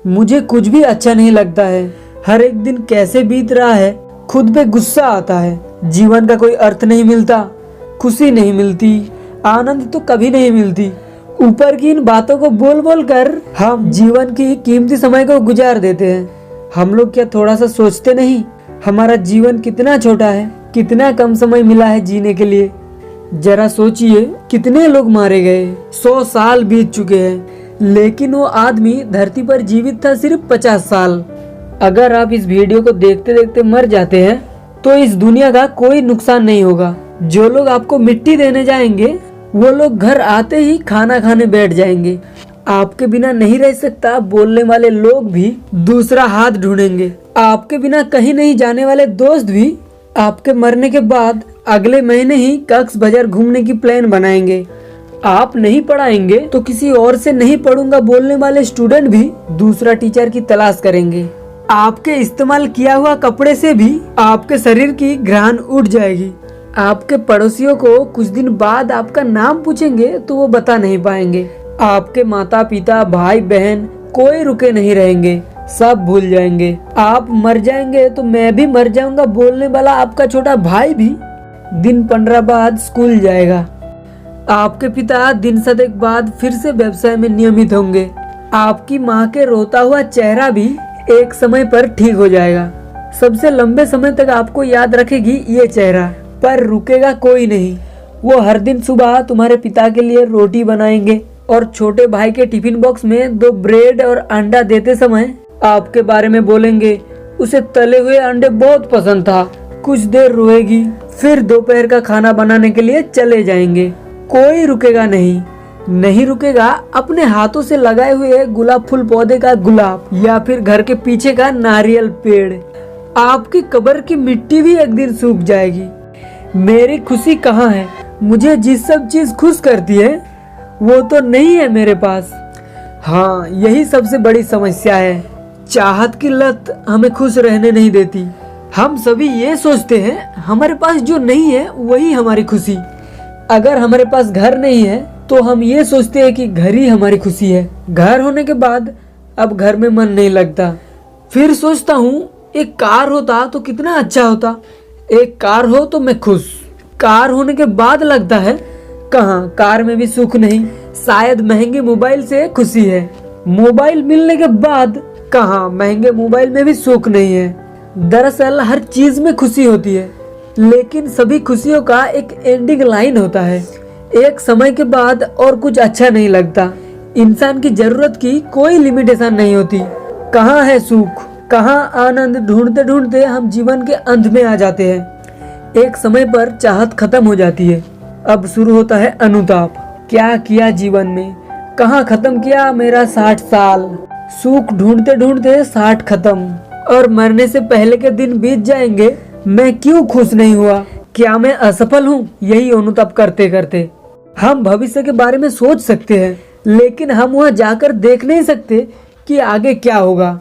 मुझे कुछ भी अच्छा नहीं लगता है। हर एक दिन कैसे बीत रहा है, खुद पे गुस्सा आता है। जीवन का कोई अर्थ नहीं मिलता, खुशी नहीं मिलती, आनंद तो कभी नहीं मिलती। ऊपर की इन बातों को बोल बोल कर हम जीवन की कीमती समय को गुजार देते हैं। हम लोग क्या थोड़ा सा सोचते नहीं, हमारा जीवन कितना छोटा है, कितना कम समय मिला है जीने के लिए। जरा सोचिए, कितने लोग मारे गए, 100 साल बीत चुके हैं, लेकिन वो आदमी धरती पर जीवित था सिर्फ 50 साल। अगर आप इस वीडियो को देखते देखते मर जाते हैं तो इस दुनिया का कोई नुकसान नहीं होगा। जो लोग आपको मिट्टी देने जाएंगे वो लोग घर आते ही खाना खाने बैठ जाएंगे। आपके बिना नहीं रह सकता बोलने वाले लोग भी दूसरा हाथ ढूंढेंगे। आपके बिना कहीं नहीं जाने वाले दोस्त भी आपके मरने के बाद अगले महीने ही कक्स बाजार घूमने की प्लान बनाएंगे। आप नहीं पढ़ाएंगे तो किसी और से नहीं पढ़ूंगा बोलने वाले स्टूडेंट भी दूसरा टीचर की तलाश करेंगे। आपके इस्तेमाल किया हुआ कपड़े से भी आपके शरीर की घ्राण उठ जाएगी। आपके पड़ोसियों को कुछ दिन बाद आपका नाम पूछेंगे तो वो बता नहीं पाएंगे। आपके माता पिता भाई बहन कोई रुके नहीं रहेंगे, सब भूल जाएंगे। आप मर जाएंगे तो मैं भी मर जाऊंगा बोलने वाला आपका छोटा भाई भी दिन 15 बाद स्कूल जाएगा। आपके पिता दिन 7 बाद फिर से व्यवसाय में नियमित होंगे। आपकी माँ के रोता हुआ चेहरा भी एक समय पर ठीक हो जाएगा। सबसे लंबे समय तक आपको याद रखेगी ये चेहरा, पर रुकेगा कोई नहीं। वो हर दिन सुबह तुम्हारे पिता के लिए रोटी बनाएंगे और छोटे भाई के टिफिन बॉक्स में 2 ब्रेड और अंडा देते समय आपके बारे में बोलेंगे, उसे तले हुए अंडे बहुत पसंद था। कुछ देर रोएगी, फिर दोपहर का खाना बनाने के लिए चले जाएंगे। कोई रुकेगा नहीं, नहीं रुकेगा अपने हाथों से लगाए हुए गुलाब फूल पौधे का गुलाब या फिर घर के पीछे का नारियल पेड़। आपकी कब्र की मिट्टी भी एक दिन सूख जाएगी। मेरी खुशी कहाँ है? मुझे जिस सब चीज खुश करती है वो तो नहीं है मेरे पास। हाँ, यही सबसे बड़ी समस्या है। चाहत की लत हमें खुश रहने नहीं देती। हम सभी ये सोचते हैं हमारे पास जो नहीं है वही हमारी खुशी। अगर हमारे पास घर नहीं है तो हम ये सोचते हैं कि घर ही हमारी खुशी है। घर होने के बाद अब घर में मन नहीं लगता। फिर सोचता हूँ एक कार होता तो कितना अच्छा होता। एक कार हो तो मैं खुश। कार होने के बाद लगता है कहाँ, कार में भी सुख नहीं। शायद महंगे मोबाइल से खुशी है। मोबाइल मिलने के बाद कहाँ, महंगे मोबाइल में भी सुख नहीं है। दरअसल हर चीज में खुशी होती है, लेकिन सभी खुशियों का एक एंडिंग लाइन होता है। एक समय के बाद और कुछ अच्छा नहीं लगता। इंसान की जरूरत की कोई लिमिटेशन नहीं होती। कहाँ है सुख, कहाँ आनंद, ढूंढते ढूंढते हम जीवन के अंत में आ जाते हैं। एक समय पर चाहत खत्म हो जाती है, अब शुरू होता है अनुताप। क्या किया जीवन में, कहाँ खत्म किया मेरा 60 साल। सुख ढूंढते ढूंढते 60 खत्म और मरने से पहले के दिन बीत जाएंगे। मैं क्यों खुश नहीं हुआ, क्या मैं असफल हूँ? यही अनुताप करते करते हम भविष्य के बारे में सोच सकते हैं, लेकिन हम वहाँ जाकर देख नहीं सकते कि आगे क्या होगा।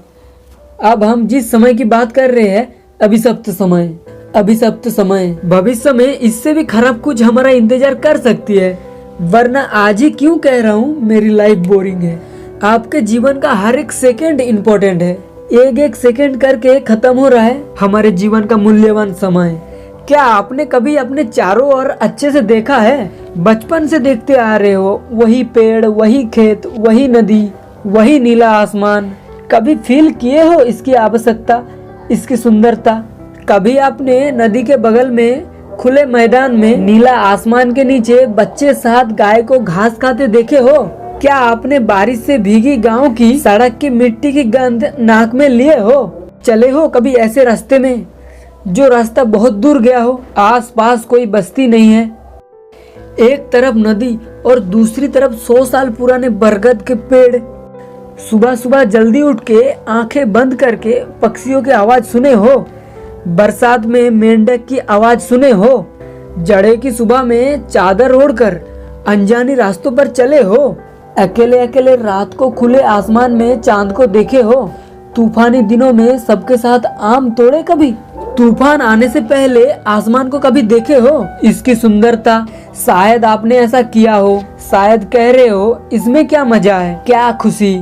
अब हम जिस समय की बात कर रहे हैं, अभिशप्त समय, अभिशप्त समय। भविष्य में इससे भी खराब कुछ हमारा इंतजार कर सकती है। वरना आज ही क्यों कह रहा हूँ मेरी लाइफ बोरिंग है। आपके जीवन का हर एक सेकंड इम्पोर्टेंट है। एक एक सेकंड करके खत्म हो रहा है हमारे जीवन का मूल्यवान समय। क्या आपने कभी अपने चारों ओर अच्छे से देखा है? बचपन से देखते आ रहे हो, वही पेड़, वही खेत, वही नदी, वही नीला आसमान। कभी फील किए हो इसकी आवश्यकता, इसकी सुंदरता? कभी आपने नदी के बगल में खुले मैदान में नीला आसमान के नीचे बच्चे साथ गाय को घास खाते देखे हो? क्या आपने बारिश से भीगी गांव की सड़क की मिट्टी की गंध नाक में लिए हो? चले हो कभी ऐसे रास्ते में जो रास्ता बहुत दूर गया हो, आस पास कोई बस्ती नहीं है, एक तरफ नदी और दूसरी तरफ 100 साल पुराने बरगद के पेड़? सुबह सुबह जल्दी उठ के आंखें बंद करके पक्षियों की आवाज सुने हो? बरसात में मेंढक की आवाज सुने हो? जड़े की सुबह में चादर ओढ़कर अनजानी रास्तों पर चले हो? अकेले अकेले रात को खुले आसमान में चांद को देखे हो? तूफानी दिनों में सबके साथ आम तोड़े कभी? तूफान आने से पहले आसमान को कभी देखे हो? इसकी सुंदरता, शायद आपने ऐसा किया हो, शायद कह रहे हो इसमें क्या मजा है, क्या खुशी।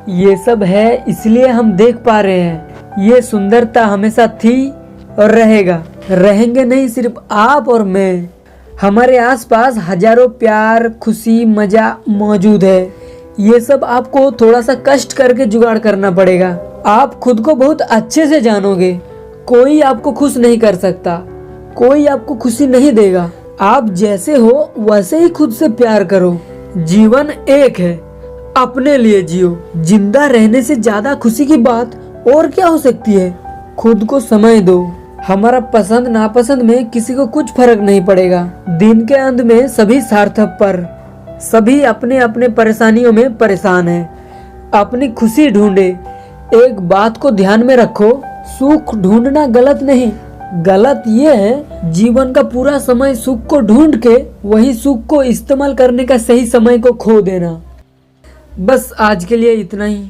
ये सब है इसलिए हम देख पा रहे हैं। ये सुंदरता हमेशा थी और रहेगा, रहेंगे नहीं सिर्फ आप और मैं। हमारे आसपास हजारों प्यार, खुशी, मजा मौजूद है। ये सब आपको थोड़ा सा कष्ट करके जुगाड़ करना पड़ेगा। आप खुद को बहुत अच्छे से जानोगे। कोई आपको खुश नहीं कर सकता, कोई आपको खुशी नहीं देगा। आप जैसे हो वैसे ही खुद से प्यार करो। जीवन एक है, अपने लिए जियो। जिंदा रहने से ज्यादा खुशी की बात और क्या हो सकती है। खुद को समय दो। हमारा पसंद नापसंद में किसी को कुछ फर्क नहीं पड़ेगा। दिन के अंत में सभी सार्थक पर, सभी अपने अपने परेशानियों में परेशान हैं। अपनी खुशी ढूंढे। एक बात को ध्यान में रखो, सुख ढूंढना गलत नहीं, गलत ये है जीवन का पूरा समय सुख को ढूंढ के वही सुख को इस्तेमाल करने का सही समय को खो देना। बस आज के लिए इतना ही।